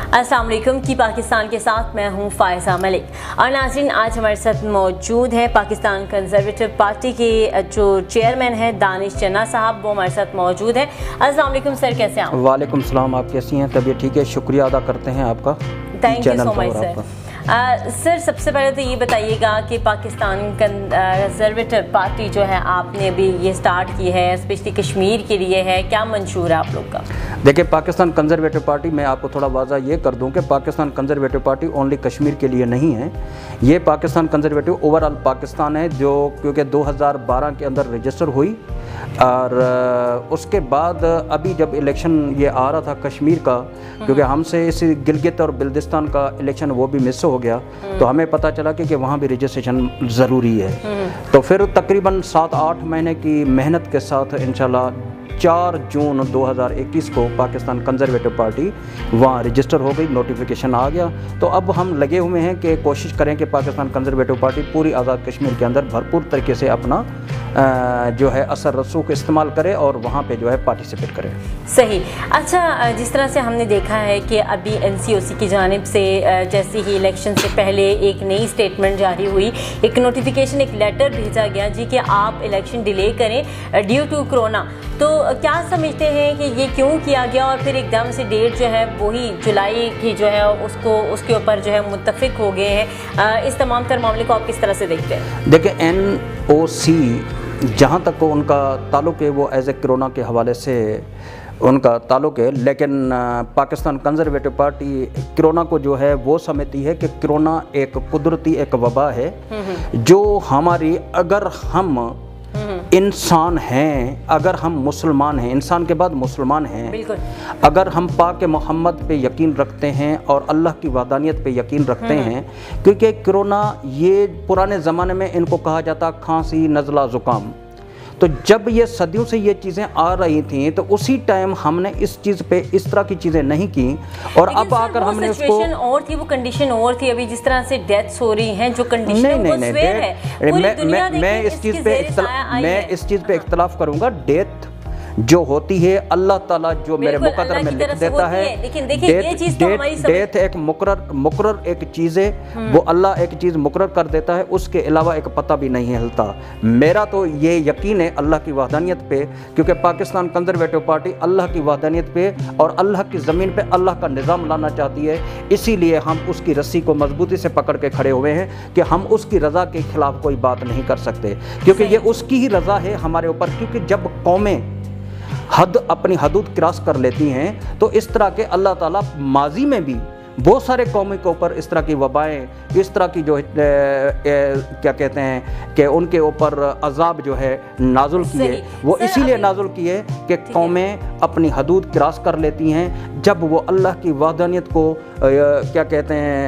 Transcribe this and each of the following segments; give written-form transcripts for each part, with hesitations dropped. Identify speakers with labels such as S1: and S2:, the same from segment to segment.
S1: अस्सलाम वालेकुम की पाकिस्तान के साथ मैं हूं फायजा मलिक। और नाज़रीन, आज हमारे साथ मौजूद है पाकिस्तान कंजर्वेटिव पार्टी के जो चेयरमैन हैं दानिश चन्ना साहब, वो हमारे साथ मौजूद हैं। अस्सलाम वालेकुम सर, कैसे हैं आप?
S2: वालेकुम सलाम, आप कैसी हैं? तबीयत ठीक है? शुक्रिया अदा करते हैं आपका।
S1: Thank you so much sir. Sir, सबसे पहले तो ये बताइएगा कि पाकिस्तान कंजर्वेटिव पार्टी जो है आपने अभी ये स्टार्ट की है, स्पेशली कश्मीर के लिए है, क्या मंशूर है आप लोग का?
S2: देखिए, पाकिस्तान कंजर्वेटिव पार्टी, मैं आपको थोड़ा वाज़ा ये कर दूं कि Pakistan conservative party only Kashmir के लिए नहीं है। ये पाकिस्तान कंजर्वेटिव ओवरऑल पाकिस्तान है, जो क्योंकि 2012 के अंदर रजिस्टर हुई और उसके बाद अभी जब इलेक्शन ये आ रहा था कश्मीर का, क्योंकि हमसे इस गिलगित और बिल्तिस्तान का इलेक्शन वो भी मिस हो गया, तो हमें पता चला कि वहाँ भी रजिस्ट्रेशन ज़रूरी है। तो फिर तकरीबन 7-8 महीने की मेहनत के साथ इंशाल्लाह 4 जून 2021 को पाकिस्तान कंजर्वेटिव पार्टी वहाँ रजिस्टर हो गई, नोटिफिकेशन आ गया। तो अब हम लगे हुए हैं कि कोशिश करें कि पाकिस्तान कंजर्वेटिव पार्टी पूरी आज़ाद कश्मीर के अंदर भरपूर तरीके से अपना जो है असर रसूख इस्तेमाल करे और वहाँ पे जो है पार्टिसिपेट करे।
S1: सही। अच्छा, जिस तरह से हमने देखा है कि अभी NCOC की जानिब से जैसे ही इलेक्शन से पहले एक नई स्टेटमेंट जारी हुई, एक नोटिफिकेशन, एक लेटर भेजा गया जी कि आप इलेक्शन डिले करें ड्यू टू कोरोना। तो क्या समझते हैं कि ये क्यों किया गया और फिर एकदम से डेट जो है वही जुलाई की जो है उसके ऊपर जो है मुत्तफिक हो गए हैं? इस तमाम तर मामले को आप किस तरह से देखते हैं?
S2: देखिए, NOC जहाँ तक को उनका ताल्लुक़ है वो एज ए कोरोना के हवाले से उनका ताल्लुक़ है, लेकिन पाकिस्तान कंजर्वेटिव पार्टी कोरोना को जो है वो समझती है कि कोरोना एक कुदरती एक वबा है जो हमारी, अगर हम इंसान हैं, अगर हम मुसलमान हैं, इंसान के बाद मुसलमान हैं, अगर हम पाक मोहम्मद पे यकीन रखते हैं और अल्लाह की वहदानियत पे यकीन रखते हैं, क्योंकि कोरोना ये पुराने ज़माने में इनको कहा जाता खांसी, नज़ला, ज़ुकाम। तो जब ये सदियों से ये चीज़ें आ रही थी तो उसी टाइम हमने इस चीज़ पे इस तरह की चीज़ें नहीं की, और अब आकर हमने उसको
S1: और थी, वो कंडीशन और थी। अभी जिस तरह से डेथ्स हो रही हैं, जो कंडीशन
S2: मैं इस चीज़ पे इख्तलाफ करूँगा। डेथ जो होती है अल्लाह ताला जो मेरे मुकद्दर में लिख देता है। डेथ एक मुकर्रर एक चीज़ है, वो अल्लाह एक चीज़ मुकर्रर कर देता है, उसके अलावा एक पता भी नहीं हिलता। मेरा तो ये यकीन है अल्लाह की वहदानियत पे, क्योंकि पाकिस्तान कंजर्वेटिव पार्टी अल्लाह की वहदानियत पे और अल्लाह की ज़मीन पे अल्लाह का निज़ाम लाना चाहती है। इसीलिए हम उसकी रस्सी को मजबूती से पकड़ के खड़े हुए हैं कि हम उसकी रज़ा के ख़िलाफ़ कोई बात नहीं कर सकते, क्योंकि ये उसकी ही रज़ा है हमारे ऊपर। क्योंकि जब कौमें अपनी हदूद क्रॉस कर लेती हैं तो इस तरह के अल्लाह ताला माजी में भी बहुत सारे कौमों के ऊपर इस तरह की वबाएँ, इस तरह की जो क्या कहते हैं कि उनके ऊपर अजाब जो है नाजुल किए, वो इसीलिए नाजुल किए कि कौमें अपनी हदूद क्रॉस कर लेती हैं। जब वो अल्लाह की वहदानियत को क्या कहते हैं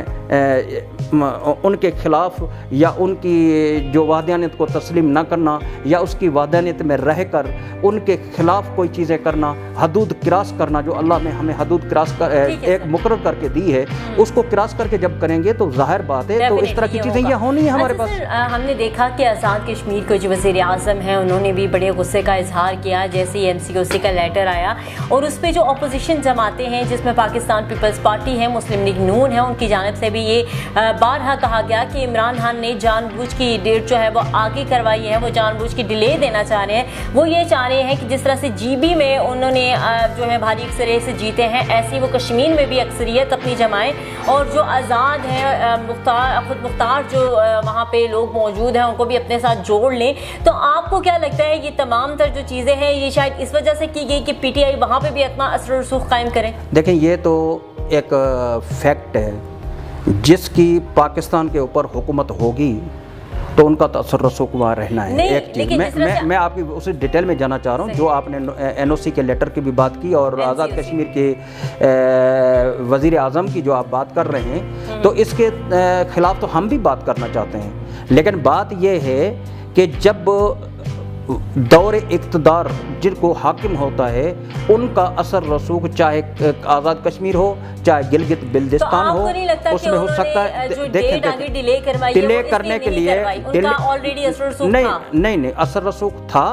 S2: उनके ख़िलाफ़ या उनकी जो वहदानियत को तस्लीम ना करना या उसकी वहदानियत में रहकर उनके ख़िलाफ़ कोई चीज़ें करना, हदूद क्रॉस करना, जो अल्लाह ने हमें हदूद क्रॉस कर एक मुकर्रर करके दी है, उसको क्रॉस करके जब करेंगे तो ज़ाहिर बात है तो इस तरह की चीज़ें ये होनी है हमारे पास।
S1: हमने देखा कि आज़ाद कश्मीर के जो वज़ीर आज़म हैं उन्होंने भी बड़े गुस्से का इजहार किया जैसे ही NCOC का लेटर आया, और उस पर जो अपोजिशन जमातें हैं जिसमें पाकिस्तान पीपल्स पार्टी है, मुस्लिम लीग नून है, उनकी जानिब से भी ये बारहा कहा गया कि इमरान खान ने जानबूझ की डेट जो है वो आगे करवाई है, वो जानबूझ की डिले देना चाह रहे हैं। वो ये चाह रहे हैं कि जिस तरह से GB में उन्होंने जो है भारी अक्सरियत से जीते हैं, ऐसी वो कश्मीर में भी अक्सरियत अपनी जमाएं, और जो आज़ाद हैं खुद मुख्तार जो वहाँ पे लोग मौजूद हैं उनको भी अपने साथ जोड़ लें। तो आपको क्या लगता है ये तमाम तर जो चीज़ें हैं ये शायद इस वजह से की गई कि PTI वहाँ पे भी अपना असर रसूख कायम करें?
S2: देखें, ये तो एक फैक्ट है, जिसकी पाकिस्तान के ऊपर हुकूमत होगी तो उनका तो असर रसूख वहाँ रहना है। एक चीज़ मैं आपकी उसी डिटेल में जाना चाह रहा हूँ, जो आपने NOC के लेटर की भी बात की और आज़ाद कश्मीर के वज़ीर आज़म की जो आप बात कर रहे हैं, तो इसके ख़िलाफ़ तो हम भी बात करना चाहते हैं। लेकिन बात यह है कि जब दौर इक़्तिदार जिनको हाकिम होता है उनका असर रसूख, चाहे आज़ाद कश्मीर हो चाहे गिलगित बिल्तिस्तान हो, उसमें हो सकता है। डिले करने के लिए नहीं, असर रसूख था,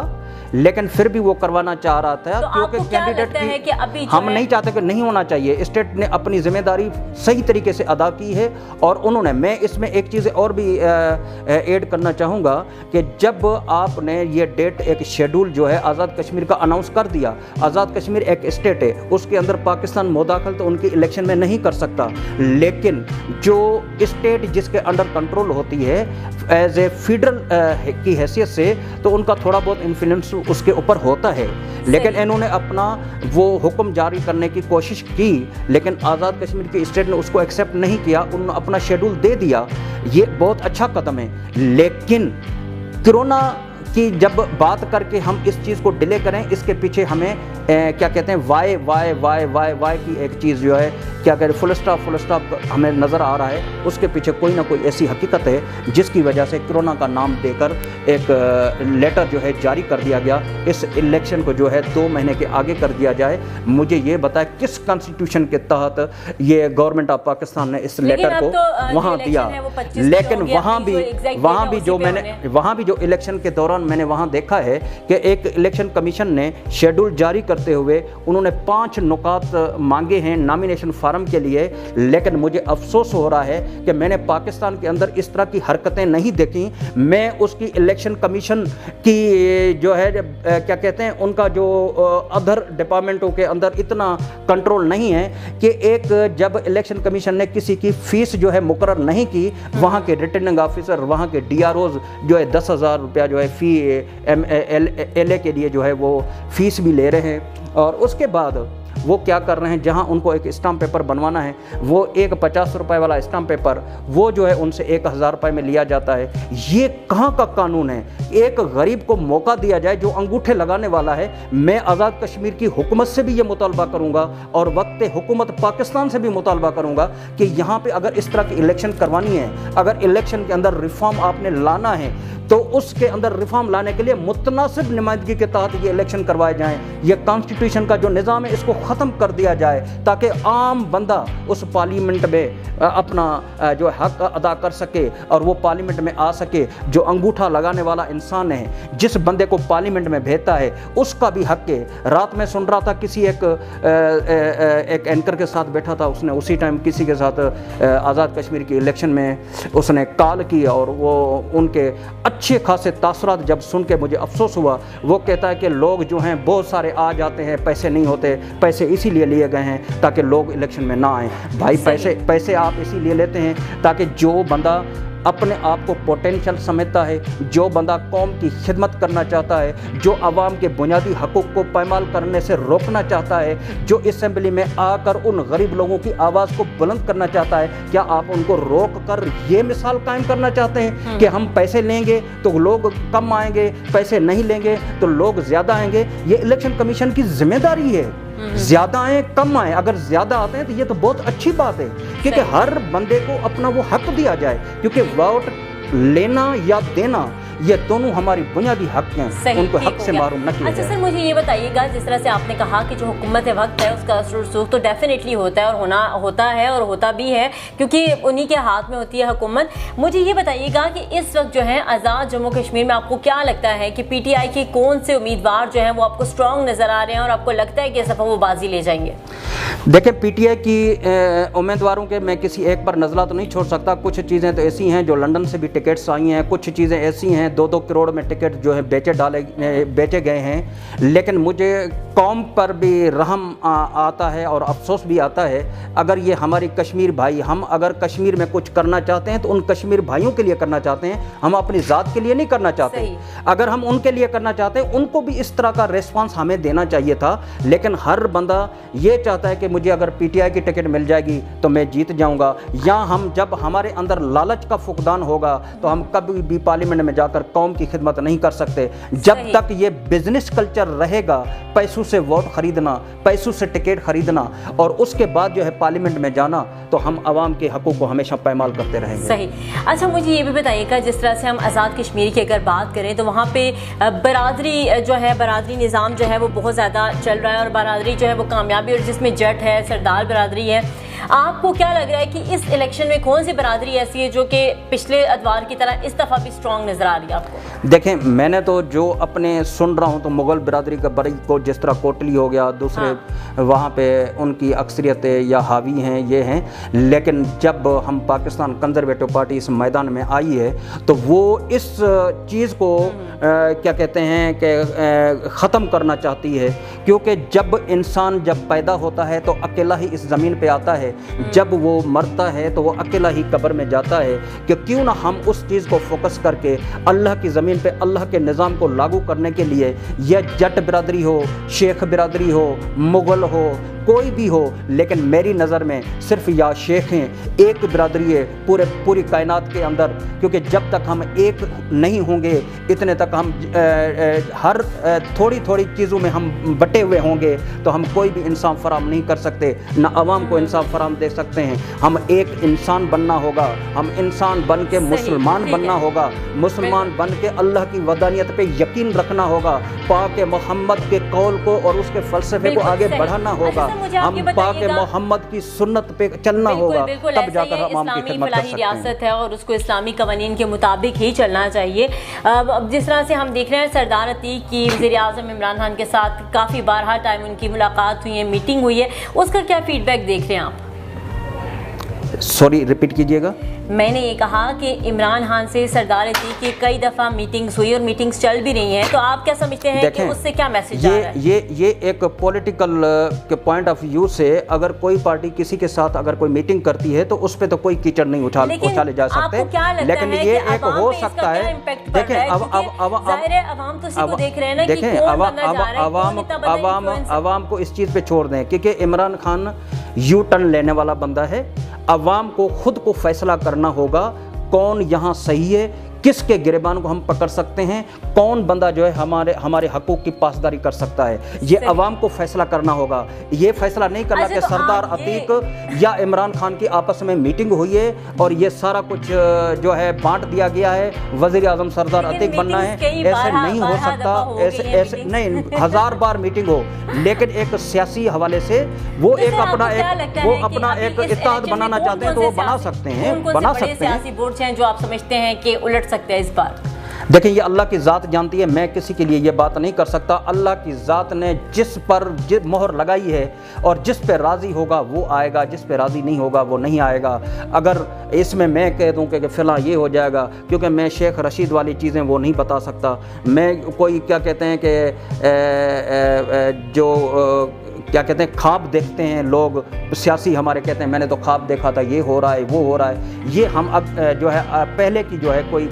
S2: लेकिन फिर भी वो करवाना चाह रहा था, क्योंकि कैंडिडेट की हम नहीं चाहते कि नहीं होना चाहिए। स्टेट ने अपनी जिम्मेदारी सही तरीके से अदा की है और उन्होंने, मैं इसमें एक चीज़ और भी ऐड करना चाहूँगा कि जब आपने ये डेट, एक शेड्यूल जो है आज़ाद कश्मीर का अनाउंस कर दिया, आज़ाद कश्मीर एक स्टेट है, उसके अंदर पाकिस्तान मुदाखल तो उनकी इलेक्शन में नहीं कर सकता, लेकिन जो स्टेट जिसके अंडर कंट्रोल होती है एज ए फेडरल की हैसियत से, तो उनका थोड़ा बहुत इन्फ्लुएंस उसके ऊपर होता है। लेकिन इन्होंने अपना वो हुक्म जारी करने की कोशिश की, लेकिन आज़ाद कश्मीर की स्टेट ने उसको एक्सेप्ट नहीं किया, उन्होंने अपना शेड्यूल दे दिया। ये बहुत अच्छा कदम है, लेकिन कोरोना की जब बात करके हम इस चीज़ को डिले करें, इसके पीछे हमें क्या कहते हैं वाई वाई वाई वाई वाई की एक चीज़ जो है, क्या कहते हैं, फुल स्टॉप हमें नज़र आ रहा है। उसके पीछे कोई ना कोई ऐसी हकीकत है जिसकी वजह से कोरोना का नाम देकर एक लेटर जो है जारी कर दिया गया, इस इलेक्शन को जो है 2 महीने के आगे कर दिया जाए। मुझे ये बताए किस कॉन्स्टिट्यूशन के तहत ये गवर्नमेंट ऑफ पाकिस्तान ने इस लेटर को वहाँ दिया। लेकिन वहाँ भी जो इलेक्शन के दौरान मैंने वहाँ देखा है कि एक इलेक्शन कमीशन ने शेड्यूल जारी करते हुए उन्होंने 5 नुकात मांगे हैं नॉमिनेशन फार्म के लिए, लेकिन मुझे अफसोस हो रहा है कि मैंने पाकिस्तान के अंदर इस तरह की हरकतें नहीं देखी। मैं उसकी इलेक्शन कमीशन की जो है क्या कहते हैं, उनका जो अदर डिपार्टमेंटों के अंदर इतना कंट्रोल नहीं है कि एक जब इलेक्शन कमीशन ने किसी की फीस जो है मुकर्रर नहीं की, वहाँ के रिटर्निंग ऑफिसर, वहाँ के DROs जो है 10,000 रुपया जो है फी LA के लिए जो है वो फीस भी ले रहे हैं, और उसके बाद वो क्या कर रहे हैं, जहां उनको एक स्टाम्प पेपर बनवाना है, वो एक 50 रुपए वाला स्टाम्प पेपर वो जो है उनसे 1000 रुपए में लिया जाता है। ये कहाँ का कानून है? एक गरीब को मौका दिया जाए जो अंगूठे लगाने वाला है। मैं आज़ाद कश्मीर की हुकूमत से भी ये मुतालबा करूँगा और वक्त हुकूमत पाकिस्तान से भी मुतालबा करूँगा कि यहाँ पर अगर इस तरह की इलेक्शन करवानी है, अगर इलेक्शन के अंदर रिफॉर्म आपने लाना है, तो उसके अंदर रिफॉर्म लाने के लिए मुतनासिब नुमाइंदगी के तहत ये इलेक्शन करवाए जाएं। ये कॉन्स्टिट्यूशन का जो निज़ाम है इसको ख़त्म कर दिया जाए, ताकि आम बंदा उस पार्लियामेंट में अपना जो हक अदा कर सके और वो पार्लियामेंट में आ सके। जो अंगूठा लगाने वाला इंसान है, जिस बंदे को पार्लियामेंट में भेजता है, उसका भी हक है। रात में सुन रहा था किसी एक एंकर के साथ बैठा था, उसने उसी टाइम किसी के साथ आज़ाद कश्मीर की इलेक्शन में उसने कॉल की, और वो उनके अच्छे खासे तासरात जब सुन के मुझे अफसोस हुआ। वो कहता है कि लोग जो हैं बहुत सारे आ जाते हैं, पैसे नहीं होते, पैसे इसीलिए लिए गए हैं ताकि लोग इलेक्शन में ना आएँ। भाई पैसे आप इसीलिए लेते हैं ताकि जो बंदा अपने आप को पोटेंशियल समझता है, जो बंदा कौम की खिदमत करना चाहता है, जो अवाम के बुनियादी हकूक़ को पायमाल करने से रोकना चाहता है, जो असेंबली में आकर उन गरीब लोगों की आवाज़ को बुलंद करना चाहता है, क्या आप उनको रोक कर ये मिसाल कायम करना चाहते हैं कि हम पैसे लेंगे तो लोग कम आएंगे, पैसे नहीं लेंगे तो लोग ज़्यादा आएंगे? ये इलेक्शन कमीशन की जिम्मेदारी है, ज़्यादा आए कम आए। अगर ज़्यादा आते हैं तो ये तो बहुत अच्छी बात है, क्योंकि हर बंदे को अपना वो हक दिया जाए, क्योंकि वोट लेना या देना ये दोनों हमारी बुनियादी हक हैं, उनको हक से मारूम न किया।
S1: अच्छा सर, मुझे ये बताइएगा, जिस तरह से आपने कहा कि जो हुकूमत वक्त है उसका असर रसूख तो डेफिनेटली होता है और होता भी है, क्योंकि उन्हीं के हाथ में होती है हुकूमत। मुझे ये बताइएगा कि इस वक्त जो है आज़ाद जम्मू कश्मीर में आपको क्या लगता है कि PTI के कौन से उम्मीदवार जो हैं वो आपको स्ट्रॉन्ग नज़र आ रहे हैं और आपको लगता है कि इस दफ़ा वो बाजी ले जाएंगे?
S2: देखिए, PTI की उम्मीदवारों के मैं किसी एक पर नज़ला तो नहीं छोड़ सकता। कुछ चीज़ें तो ऐसी हैं जो लंदन से भी टिकट्स आई हैं, कुछ चीज़ें ऐसी हैं 2-2 करोड़ में टिकट जो है बेचे गए हैं। लेकिन मुझे कौम पर भी रहम आता है और अफसोस भी आता है। अगर ये हमारी कश्मीर भाई, हम अगर कश्मीर में कुछ करना चाहते हैं तो उन कश्मीर भाइयों के लिए करना चाहते हैं, हम अपनी ज़ात के लिए नहीं करना चाहते। अगर हम उनके लिए करना चाहते हैं, उनको भी इस तरह का रेस्पॉन्स हमें देना चाहिए था। लेकिन हर बंदा ये चाहता है कि मुझे अगर PTI की टिकट मिल जाएगी तो मैं जीत जाऊंगा, या हम जब हमारे अंदर लालच का फुकदान होगा तो हम कभी भी पार्लियामेंट में जाकर कौम की खिदमत नहीं कर सकते। जब तक ये बिजनेस कल्चर रहेगा, पैसों से वोट खरीदना, पैसों से टिकट खरीदना और उसके बाद जो है पार्लियामेंट में जाना, तो हम आवाम के हकूक़ को हमेशा पैमाल करते रहेंगे।
S1: सही। अच्छा, मुझे ये भी बताइएगा, जिस तरह से हम आज़ाद कश्मीर की अगर बात करें तो वहाँ पे बरादरी जो है, बरादरी निज़ाम जो है वो बहुत ज़्यादा चल रहा है, और बरादरी जो है वो कामयाबी, और जिसमें जट है, सरदार बरादरी है, आपको क्या लग रहा है कि इस इलेक्शन में कौन सी बरादरी ऐसी है जो कि पिछले अदवार की तरह इस दफ़ा भी स्ट्रॉन्ग नज़र आ रही है आपको?
S2: देखें, मैंने तो जो अपने सुन रहा हूँ तो मुग़ल बरादरी का बड़ी को जिस तरह कोटली हो गया, दूसरे वहाँ पे उनकी अक्सरियतें या हावी हैं, ये हैं, लेकिन जब हम पाकिस्तान कंजर्वेटिव पार्टी इस मैदान में आई है तो वो इस चीज़ को क्या कहते हैं कि ख़त्म करना चाहती है, क्योंकि जब इंसान जब पैदा होता है तो अकेला ही इस ज़मीन पे आता है, जब वो मरता है तो वो अकेला ही कब्र में जाता है, कि क्यों ना हम उस चीज़ को फोकस करके अल्लाह की ज़मीन पे अल्लाह के निज़ाम को लागू करने के लिए, यह जट बिरादरी हो, शेख बिरादरी हो, मुग़ल हो, कोई भी हो, लेकिन मेरी नज़र में सिर्फ या शेख हैं, एक बिरादरी है पूरी कायनात के अंदर, क्योंकि जब तक हम एक नहीं होंगे इतने तक हम हर थोड़ी थोड़ी चीज़ों में हम बटे हुए होंगे तो हम कोई भी इंसाफ फराम नहीं कर सकते, ना आवाम को इंसाफ फराम दे सकते हैं। हम एक इंसान बनना होगा, हम इंसान बन के मुसलमान बनना होगा, मुसलमान बन के अल्लाह की वदानियत पे यकीन रखना होगा, पाक मोहम्मद के कौल को और उसके फ़लसफ़े को आगे बढ़ाना होगा, हम पाक मोहम्मद की सुन्नत पे चलना होगा, तब जाकर हम आवाम की खिदमत कर सकते हैं।
S1: रियासत है और उसको इस्लामी कवानीन के मुताबिक ही चलना चाहिए। अब जिस तरह से हम देख रहे हैं सरदार अतीक की वज़ीर-ए-आज़म इमरान खान के साथ काफ़ी बार टाइम उनकी मुलाकात हुई है, मीटिंग हुई है, उसका क्या फीडबैक देख रहे हैं आप?
S2: सॉरी, रिपीट कीजिएगा।
S1: मैंने ये कहा कि इमरान खान से सरदार अतीक की कई दफ़ा मीटिंग्स हुई और मीटिंग्स चल भी रही हैं, तो आप क्या समझते हैं कि उससे क्या मैसेज आ रहा है?
S2: ये एक पॉलिटिकल के पॉइंट ऑफ व्यू से अगर कोई पार्टी किसी के साथ अगर कोई मीटिंग करती है तो उस पर तो कोई कीचड़ नहीं उछाले जा सकते, लेकिन ये एक हो सकता है। देखें, अवाम को इस चीज़ पे छोड़ दें, क्योंकि इमरान खान यू टर्न लेने वाला बंदा है। अवाम को खुद को फैसला करना होगा कौन यहाँ सही है, किसके गिरबान को हम पकड़ सकते हैं, कौन बंदा जो है हमारे हकूक़ की पासदारी कर सकता है, ये अवाम को फैसला करना होगा। ये फैसला नहीं करना कि सरदार अतीक या इमरान खान की आपस में मीटिंग हुई है और ये सारा कुछ जो है बांट दिया गया है, वज़ीर आज़म सरदार अतीक बनना है, ऐसे नहीं हो सकता। ऐसे नहीं, 1000 बार मीटिंग हो, लेकिन एक सियासी हवाले से वो अपना एक इत्तेहाद बनाना चाहते हैं तो वो बना सकते हैं, बना सकते हैं।
S1: सियासी बोर्ड हैं जो आप समझते हैं कि उलट सकते हैं इस बार?
S2: देखें, ये अल्लाह की ज़ात जानती है, मैं किसी के लिए ये बात नहीं कर सकता। अल्लाह की ज़ात ने जिस पर मोहर लगाई है और जिस पे राज़ी होगा वो आएगा, जिस पे राज़ी नहीं होगा वो नहीं आएगा। अगर इसमें मैं कह दूं कि फ़िलहाल ये हो जाएगा, क्योंकि मैं शेख रशीद वाली चीज़ें वो नहीं बता सकता। मैं कोई क्या कहते हैं कि जो क्या कहते हैं ख्वाब देखते हैं लोग, सियासी हमारे कहते हैं मैंने तो ख्वाब देखा था, ये हो रहा है वो हो रहा है। ये हम अब जो है पहले की जो है कोई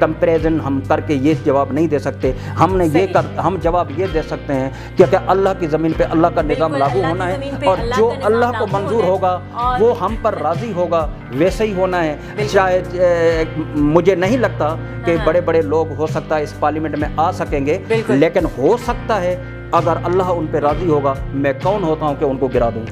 S2: कंपैरिजन हम करके ये जवाब नहीं दे सकते। हम जवाब ये दे सकते हैं कि क्या अल्लाह की ज़मीन पे अल्लाह का निज़ाम लागू होना है और जो अल्लाह को मंजूर होगा वो हम पर राज़ी होगा, वैसे ही होना है। शायद मुझे नहीं लगता कि बड़े बड़े लोग हो सकता है इस पार्लियामेंट में आ सकेंगे, लेकिन हो सकता है अगर अल्लाह उन पे राज़ी होगा, मैं कौन होता हूँ कि उनको गिरा दूँ।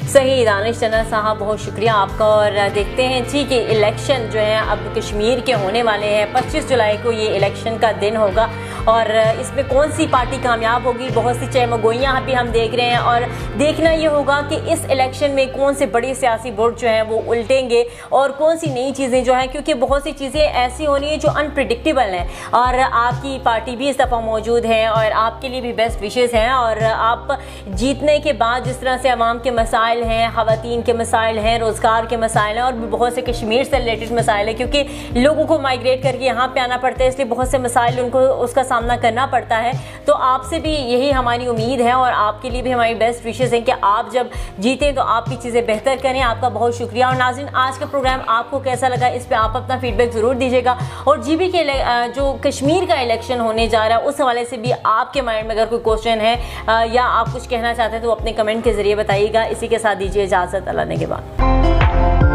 S1: सही, दानिश टनर साहब बहुत शुक्रिया आपका। और देखते हैं जी कि इलेक्शन जो है अब कश्मीर के होने वाले हैं। 25 जुलाई को ये इलेक्शन का दिन होगा और इसमें कौन सी पार्टी कामयाब होगी, बहुत सी चहमगोइयाँ भी हम देख रहे हैं और देखना ये होगा कि इस इलेक्शन में कौन से बड़े सियासी बोर्ड जो हैं वो उल्टेंगे और कौन सी नई चीज़ें जो हैं, क्योंकि बहुत सी चीज़ें ऐसी हो रही हैं जो अनप्रिडिक्टेबल हैं और आपकी पार्टी भी इस दफ़ा मौजूद है और आपके लिए भी बेस्ट विशेज़ हैं। और आप जीतने के बाद जिस तरह से आवाम के मसाइल हैं, ख़वातीन के मसाइल हैं, रोज़गार के मसाइल हैं और भी बहुत से कश्मीर से रिलेटेड मसाइल हैं, क्योंकि लोगों को माइग्रेट करके यहाँ पे आना पड़ता है, इसलिए बहुत से मसाइल उनको उसका सामना करना पड़ता है। तो आपसे भी यही हमारी उम्मीद है और आपके लिए भी हमारी बेस्ट विशेज़ हैं कि आप जब जीतें तो आपकी चीज़ें बेहतर करें। आपका बहुत शुक्रिया। और नाज़रीन, आज का प्रोग्राम आपको कैसा लगा, इस पर आप अपना फीडबैक ज़रूर दीजिएगा। और जीबी के जो कश्मीर का इलेक्शन होने जा रहा है उस हवाले से भी आपके माइंड में अगर कोई क्वेश्चन है या आप कुछ कहना चाहते हैं तो अपने कमेंट के ज़रिए बताइएगा। इसी के साथ दीजिए इजाज़त, अल्लाह ने के बाद।